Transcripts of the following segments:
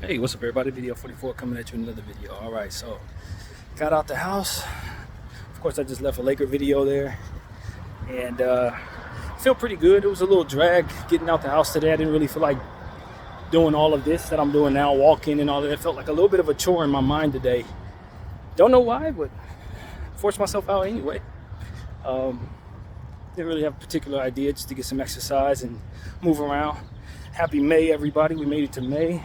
Hey, what's up everybody? BDF 44 coming at you in another video. Alright, so got out the house. Of course, I just left a Laker video there. And feel pretty good. It was a little drag getting out the house today. I didn't really feel like doing all of this that I'm doing now, walking and all of that. It felt like a little bit of a chore in my mind today. Don't know why, but forced myself out anyway. Didn't really have a particular idea, just to get some exercise and move around. Happy May, everybody. We made it to May.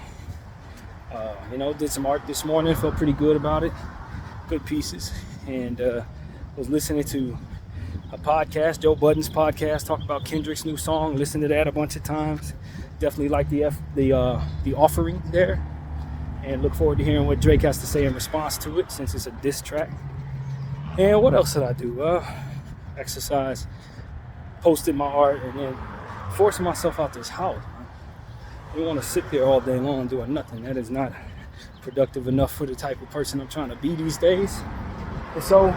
Did some art this morning, felt pretty good about it. Good pieces. And was listening to a podcast, Joe Budden's podcast, talk about Kendrick's new song. Listened to that a bunch of times. Definitely like the offering there. And look forward to hearing what Drake has to say in response to it, since it's a diss track. And what else did I do? Exercise, posted my art, and then forcing myself out this house. I don't want to sit there all day long doing nothing. That is not productive enough for the type of person I'm trying to be these days. And so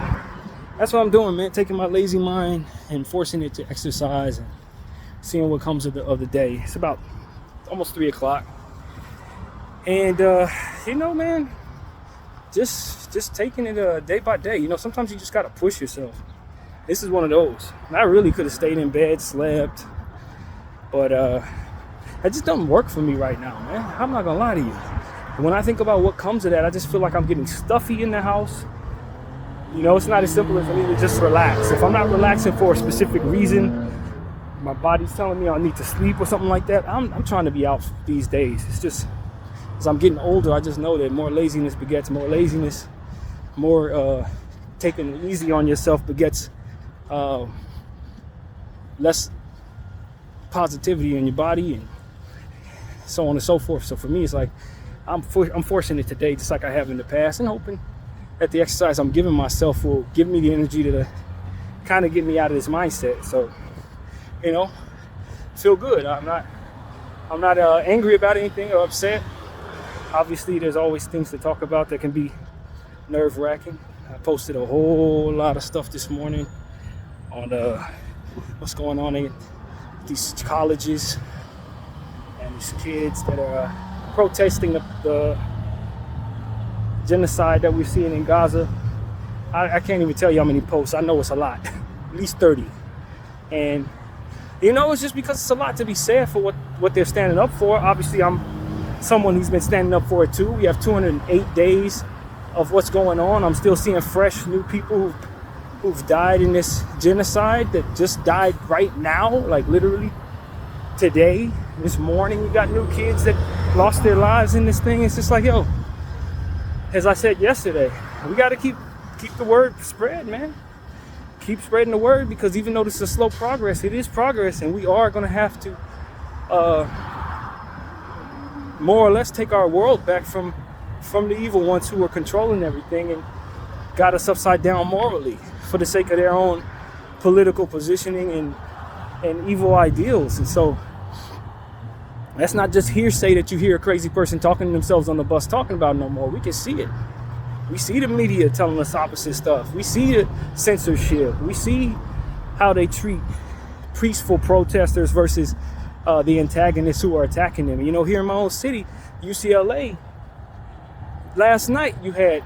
that's what I'm doing, man. Taking my lazy mind and forcing it to exercise and seeing what comes of the day. It's about almost 3 o'clock. And, man, just taking it day by day. Sometimes you just got to push yourself. This is one of those. And I really could have stayed in bed, slept. But it just doesn't work for me right now, man. I'm not going to lie to you. When I think about what comes of that, I just feel like I'm getting stuffy in the house. It's not as simple as for me to just relax. If I'm not relaxing for a specific reason, my body's telling me I need to sleep or something like that, I'm trying to be out these days. It's just, as I'm getting older, I just know that more laziness begets more laziness. More taking it easy on yourself begets less positivity in your body, and so on and so forth. So for me, it's like I'm forcing it today, just like I have in the past, and hoping that the exercise I'm giving myself will give me the energy to kind of get me out of this mindset. So, feel good. I'm not angry about anything or upset. Obviously, there's always things to talk about that can be nerve-wracking. I posted a whole lot of stuff this morning on what's going on in these colleges and these kids that are protesting the genocide that we're seeing in Gaza. I can't even tell you how many posts. I know it's a lot, at least 30. And it's just because it's a lot to be said for what they're standing up for. Obviously, I'm someone who's been standing up for it too. We have 208 days of what's going on. I'm still seeing fresh new people who've died in this genocide that just died right now, like literally today, this morning. You got new kids that lost their lives in this thing. It's just like, as I said yesterday, we got to keep the word spread, man. Keep spreading the word, because even though this is a slow progress, it is progress, and we are going to have to more or less take our world back from the evil ones who are controlling everything and got us upside down morally for the sake of their own political positioning and evil ideals. And so that's not just hearsay that you hear a crazy person talking to themselves on the bus talking about no more. We can see it. We see the media telling us opposite stuff. We see the censorship. We see how they treat peaceful protesters versus the antagonists who are attacking them. Here in my own city, UCLA, last night you had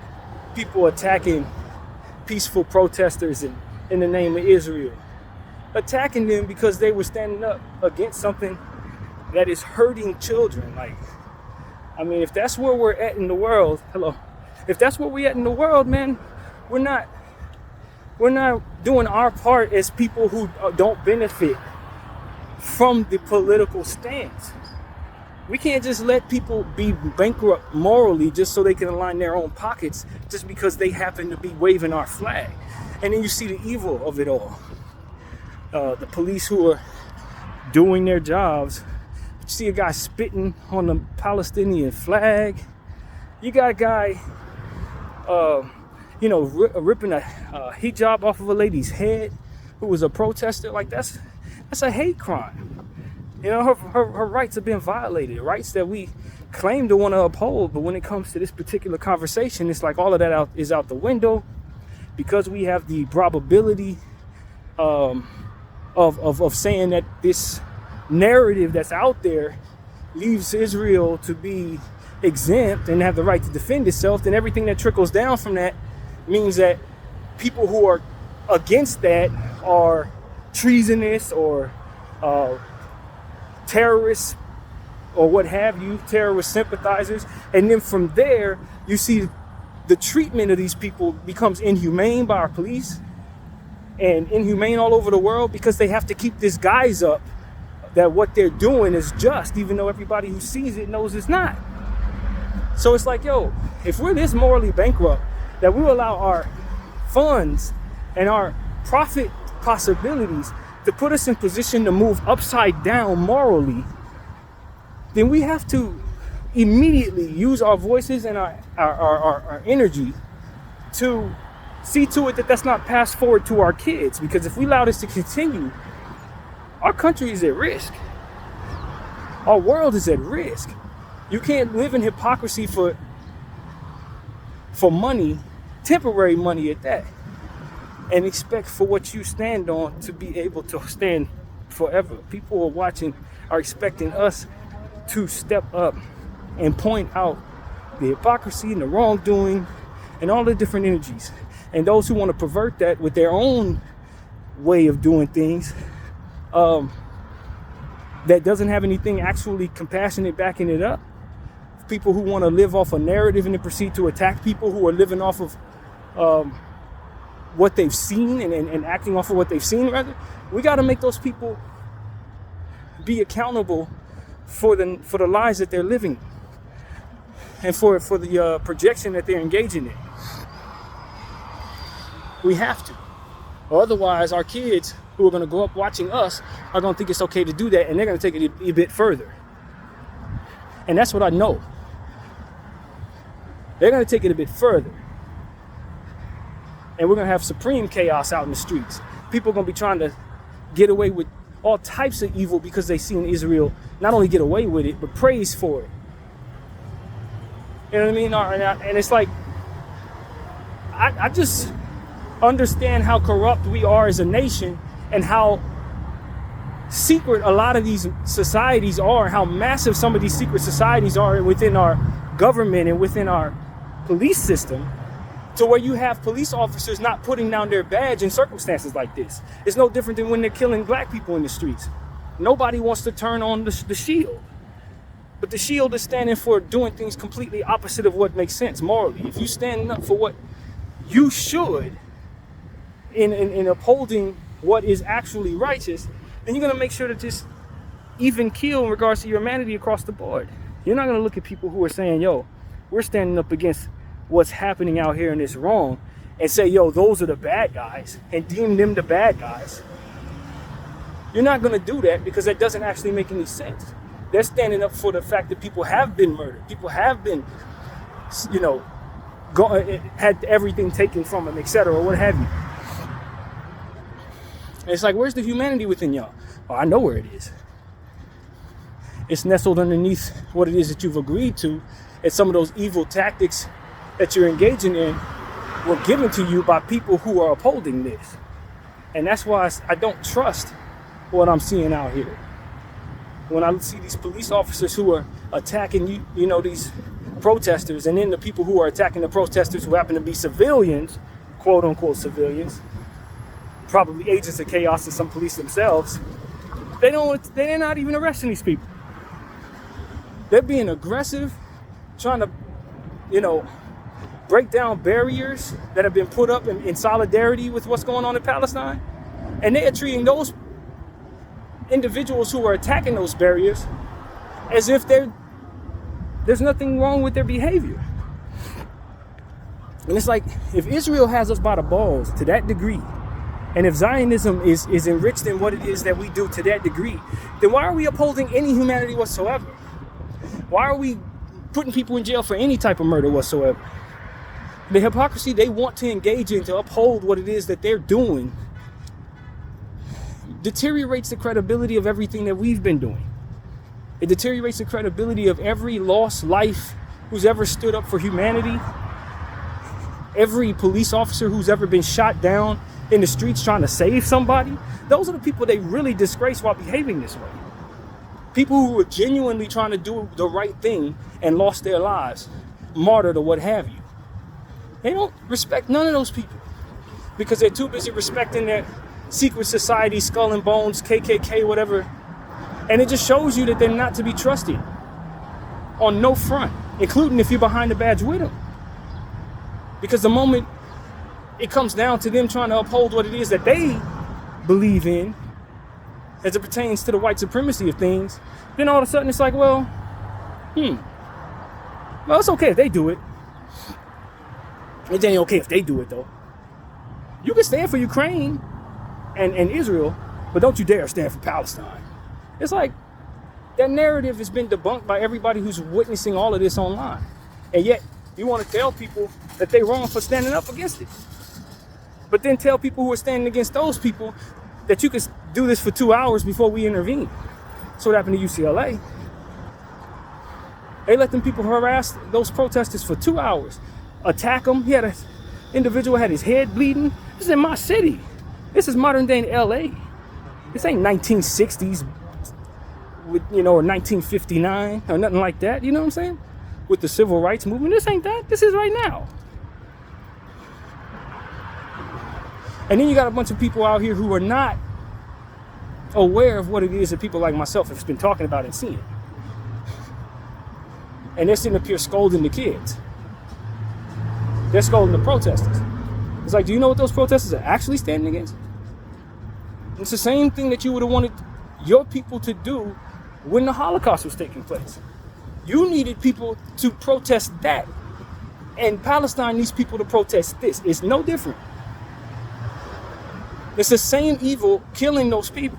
people attacking peaceful protesters in the name of Israel, attacking them because they were standing up against something that is hurting children. If that's where we're at in the world, if that's where we're at in the world, man, we're not doing our part as people who don't benefit from the political stance. We can't just let people be bankrupt morally just so they can align their own pockets just because they happen to be waving our flag. And then you see the evil of it all. The police who are doing their jobs. You see a guy spitting on the Palestinian flag. You got a guy, ripping a hijab off of a lady's head who was a protester. That's a hate crime. Her rights have been violated, rights that we claim to want to uphold. But when it comes to this particular conversation, it's like all of that is out the window, because we have the probability of saying that this narrative that's out there leaves Israel to be exempt and have the right to defend itself, then everything that trickles down from that means that people who are against that are treasonous or terrorists or what have you, terrorist sympathizers. And then from there, you see the treatment of these people becomes inhumane by our police and inhumane all over the world, because they have to keep this guise up that what they're doing is just, even though everybody who sees it knows it's not. So it's like, yo, if we're this morally bankrupt that we allow our funds and our profit possibilities to put us in position to move upside down morally, then we have to immediately use our voices and our energy to see to it that that's not passed forward to our kids. Because if we allow this to continue, our country is at risk. Our world is at risk. You can't live in hypocrisy for money, temporary money at that, and expect for what you stand on to be able to stand forever. People are watching, are expecting us to step up and point out the hypocrisy and the wrongdoing and all the different energies. And those who want to pervert that with their own way of doing things, that doesn't have anything actually compassionate backing it up. People who want to live off a narrative and then proceed to attack people who are living off of what they've seen and acting off of what they've seen, rather. We got to make those people be accountable for the lies that they're living and for the projection that they're engaging in. We have to. Or otherwise, our kids who are going to grow up watching us are going to think it's okay to do that, and they're going to take it a bit further. And that's what I know. They're going to take it a bit further. And we're going to have supreme chaos out in the streets. People are going to be trying to get away with all types of evil because they seen Israel not only get away with it, but praise for it. You know what I mean? And it's like, I just understand how corrupt we are as a nation and how secret a lot of these societies are, how massive some of these secret societies are within our government and within our police system, to where you have police officers not putting down their badge in circumstances like this. It's no different than when they're killing black people in the streets. Nobody wants to turn on the shield. But the shield is standing for doing things completely opposite of what makes sense morally. If you stand up for what you should in upholding what is actually righteous, then you're going to make sure to just even keel in regards to your humanity across the board. You're not going to look at people who are saying, yo, we're standing up against what's happening out here and it's wrong, and say, yo, those are the bad guys, and deem them the bad guys. You're not going to do that, because that doesn't actually make any sense. They're standing up for the fact that people have been murdered. People have been, had everything taken from them, etc., or what have you. And it's like, where's the humanity within y'all? Oh, I know where it is. It's nestled underneath what it is that you've agreed to, and some of those evil tactics that you're engaging in were given to you by people who are upholding this. And that's why I don't trust what I'm seeing out here. When I see these police officers who are attacking these protesters, and then the people who are attacking the protesters who happen to be civilians, quote unquote civilians, probably agents of chaos and some police themselves, they're not even arresting these people. They're being aggressive, trying to, break down barriers that have been put up in solidarity with what's going on in Palestine. And they are treating those individuals who are attacking those barriers as if there's nothing wrong with their behavior. And it's like, if Israel has us by the balls to that degree, and if Zionism is enriched in what it is that we do to that degree, then why are we upholding any humanity whatsoever? Why are we putting people in jail for any type of murder whatsoever? The hypocrisy they want to engage in to uphold what it is that they're doing deteriorates the credibility of everything that we've been doing. It deteriorates the credibility of every lost life who's ever stood up for humanity. Every police officer who's ever been shot down in the streets trying to save somebody. Those are the people they really disgrace while behaving this way. People who were genuinely trying to do the right thing and lost their lives, martyred or what have you. They don't respect none of those people because they're too busy respecting their secret society, skull and bones, KKK, whatever. And it just shows you that they're not to be trusted on no front, including if you're behind the badge with them. Because the moment it comes down to them trying to uphold what it is that they believe in, as it pertains to the white supremacy of things, then all of a sudden it's like, well, it's okay if they do it. It ain't okay if they do it, though. You can stand for Ukraine and Israel, but don't you dare stand for Palestine. It's like that narrative has been debunked by everybody who's witnessing all of this online. And yet, you want to tell people that they're wrong for standing up against it. But then tell people who are standing against those people that you can do this for 2 hours before we intervene. That's what happened to UCLA. They let them people harass those protesters for 2 hours, attack them. He had an individual had his head bleeding. This is in my city. This is modern day in LA. This ain't 1960s with, or 1959 or nothing like that. You know what I'm saying? With the civil rights movement. This ain't that. This is right now. And then you got a bunch of people out here who are not aware of what it is that people like myself have been talking about and seeing. And they're sitting up here scolding the kids. They're scolding the protesters. It's like, do you know what those protesters are actually standing against? It's the same thing that you would have wanted your people to do when the Holocaust was taking place. You needed people to protest that. And Palestine needs people to protest this. It's no different. It's the same evil killing those people.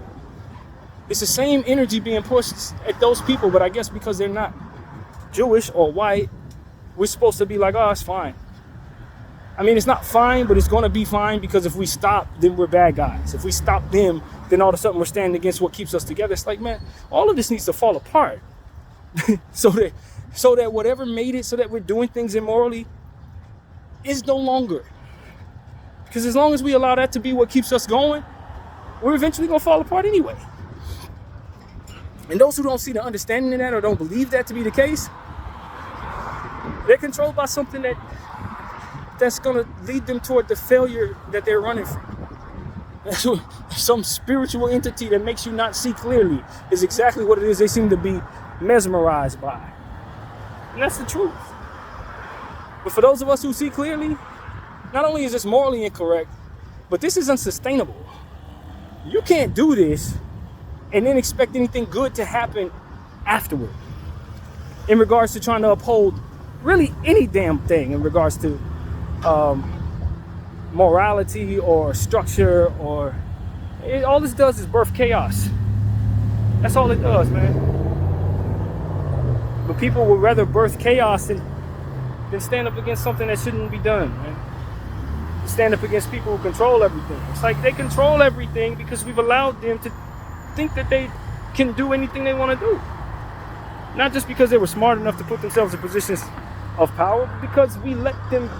It's the same energy being pushed at those people, but I guess because they're not Jewish or white, we're supposed to be like, oh, it's fine. I mean, it's not fine, but it's going to be fine because if we stop, then we're bad guys. If we stop them, then all of a sudden we're standing against what keeps us together. It's like, man, all of this needs to fall apart so that whatever made it so that we're doing things immorally is no longer. Because as long as we allow that to be what keeps us going, we're eventually going to fall apart anyway. And those who don't see the understanding in that or don't believe that to be the case, they're controlled by something that's going to lead them toward the failure that they're running from. Some spiritual entity that makes you not see clearly is exactly what it is they seem to be mesmerized by. And that's the truth. But for those of us who see clearly, not only is this morally incorrect, but this is unsustainable. You can't do this and then expect anything good to happen afterward in regards to trying to uphold really any damn thing in regards to morality or structure or all this does is birth chaos. That's all it does, man. But people would rather birth chaos than stand up against something that shouldn't be done, man. Stand up against people who control everything. It's like they control everything because we've allowed them to think that they can do anything they want to do. Not just because they were smart enough to put themselves in positions of power, but because we let them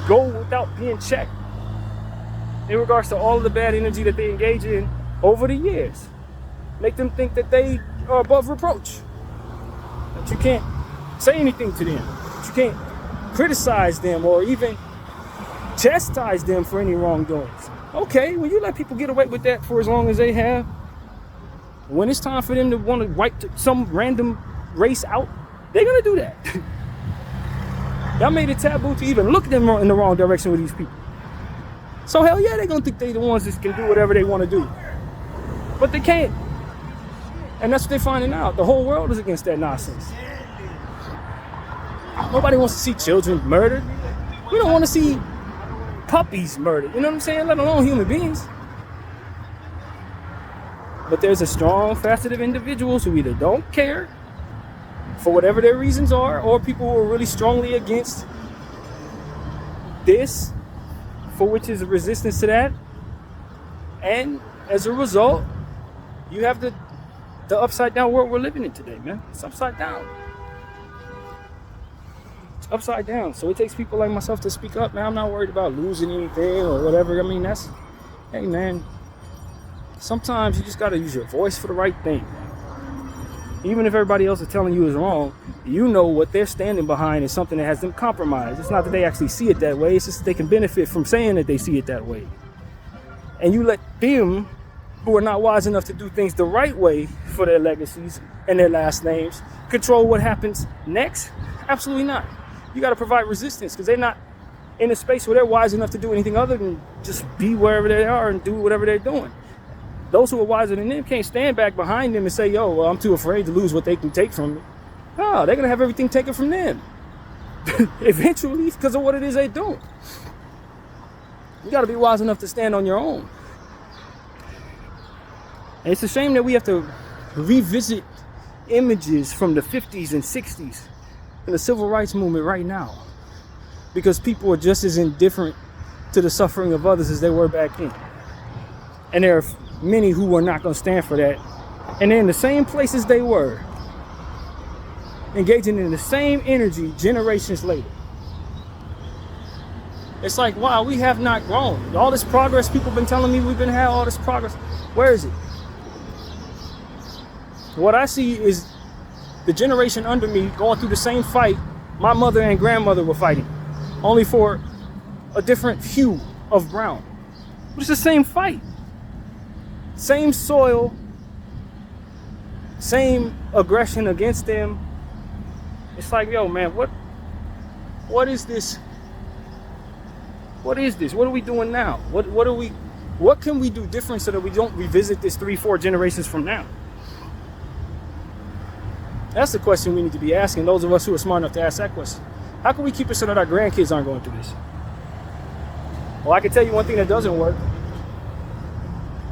go without being checked in regards to all of the bad energy that they engage in over the years. Make them think that they are above reproach, that you can't say anything to them, that you can't criticize them or even chastise them for any wrongdoings. Okay, well, you let people get away with that for as long as they have. When it's time for them to want to wipe some random race out, they're going to do that. Y'all made it taboo to even look at them in the wrong direction with these people. So hell yeah, they're going to think they're the ones that can do whatever they want to do. But they can't. And that's what they're finding out. The whole world is against that nonsense. Nobody wants to see children murdered. We don't want to see puppies murdered. You know what I'm saying? Let alone human beings. But there's a strong facet of individuals who either don't care for whatever their reasons are, or people who are really strongly against this, for which is a resistance to that. And as a result, you have the upside down world we're living in today, man. It's upside down. It's upside down. So it takes people like myself to speak up, man. I'm not worried about losing anything or whatever. I mean, hey, man. Sometimes you just got to use your voice for the right thing. Even if everybody else is telling you is wrong, you know what they're standing behind is something that has them compromised. It's not that they actually see it that way. It's just that they can benefit from saying that they see it that way. And you let them, who are not wise enough to do things the right way for their legacies and their last names, control what happens next? Absolutely not. You got to provide resistance, because they're not in a space where they're wise enough to do anything other than just be wherever they are and do whatever they're doing. Those who are wiser than them can't stand back behind them and say, yo, well, I'm too afraid to lose what they can take from me. No, they're going to have everything taken from them. Eventually, because of what it is they're doing. You got to be wise enough to stand on your own. And it's a shame that we have to revisit images from the 50s and 60s in the civil rights movement right now, because people are just as indifferent to the suffering of others as they were back then. And there are many who are not going to stand for that. And they're in the same places they were, engaging in the same energy generations later. It's like, wow, we have not grown. All this progress people have been telling me we've been having, all this progress, where is it? What I see is the generation under me going through the same fight my mother and grandmother were fighting, only for a different hue of brown. But it's the same fight. Same soil, same aggression against them. It's like, yo, man, what is this? What is this? What are we doing now? What can we do different so that we don't revisit this 3-4 generations from now? That's the question we need to be asking, those of us who are smart enough to ask that question. How can we keep it so that our grandkids aren't going through this? Well, I can tell you one thing that doesn't work.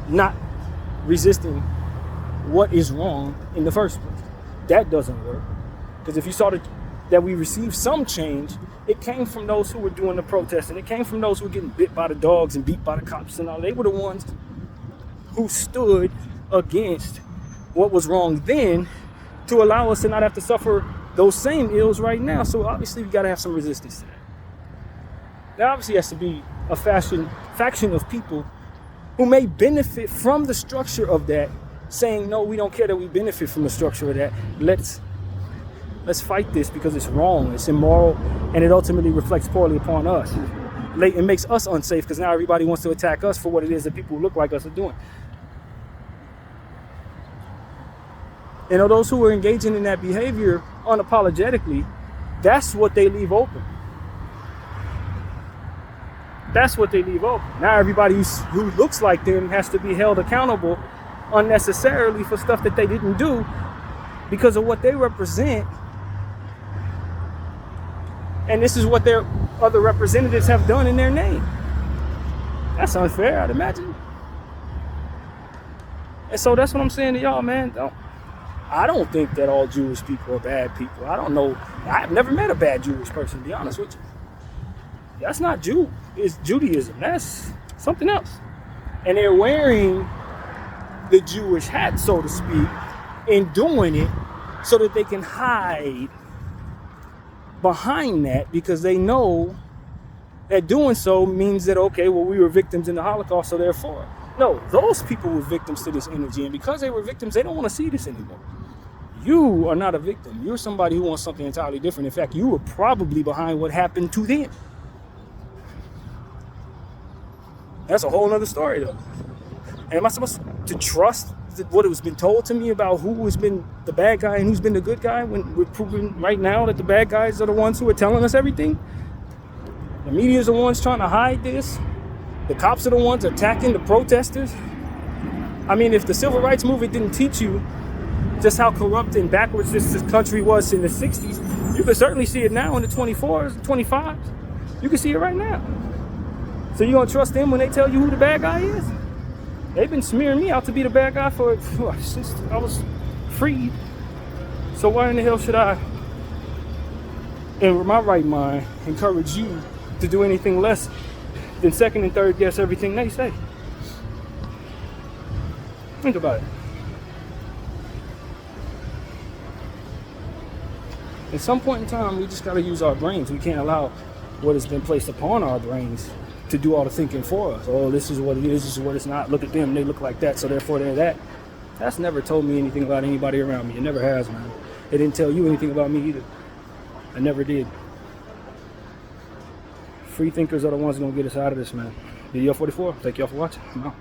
Not resisting what is wrong in the first place. That doesn't work. Because if you saw that we received some change, it came from those who were doing the protesting. It came from those who were getting bit by the dogs and beat by the cops and all. They were the ones who stood against what was wrong then to allow us to not have to suffer those same ills right now. So obviously we got to have some resistance to that. There obviously has to be a faction of people who may benefit from the structure of that, saying, no, we don't care that we benefit from the structure of that. Let's fight this because it's wrong, it's immoral, and it ultimately reflects poorly upon us. It makes us unsafe because now everybody wants to attack us for what it is that people who look like us are doing. You know, those who are engaging in that behavior unapologetically, that's what they leave open. That's what they leave open. Now everybody who looks like them has to be held accountable unnecessarily for stuff that they didn't do because of what they represent. And this is what their other representatives have done in their name. That's unfair, I'd imagine. And so that's what I'm saying to y'all, man. I don't think that all Jewish people are bad people. I don't know. I've never met a bad Jewish person, to be honest with you. That's not it's Judaism. That's something else. And they're wearing the Jewish hat, so to speak, in doing it so that they can hide behind that, because they know that doing so means that, okay, well, we were victims in the Holocaust, so therefore. No, those people were victims to this energy, and because they were victims, they don't want to see this anymore. You are not a victim. You're somebody who wants something entirely different. In fact, you were probably behind what happened to them. That's a whole other story, though. And am I supposed to trust what has been told to me about who has been the bad guy and who's been the good guy when we're proving right now that the bad guys are the ones who are telling us everything? The media is the ones trying to hide this. The cops are the ones attacking the protesters. I mean, if the civil rights movement didn't teach you just how corrupt and backwards this country was in the 60s, you can certainly see it now in the 24s, 25s. You can see it right now. So you gonna trust them when they tell you who the bad guy is? They've been smearing me out to be the bad guy since I was freed. So why in the hell should I, in my right mind, encourage you to do anything less than second and third guess everything they say? Think about it. At some point in time, we just gotta use our brains. We can't allow what has been placed upon our brains to do all the thinking for us. Oh, this is what it is, this is what it's not. Look at them, they look like that, so therefore they're that. That's never told me anything about anybody around me. It never has, man. It didn't tell you anything about me either. I never did. Free thinkers are the ones gonna get us out of this, man. BDF 44, thank y'all for watching. I'm out.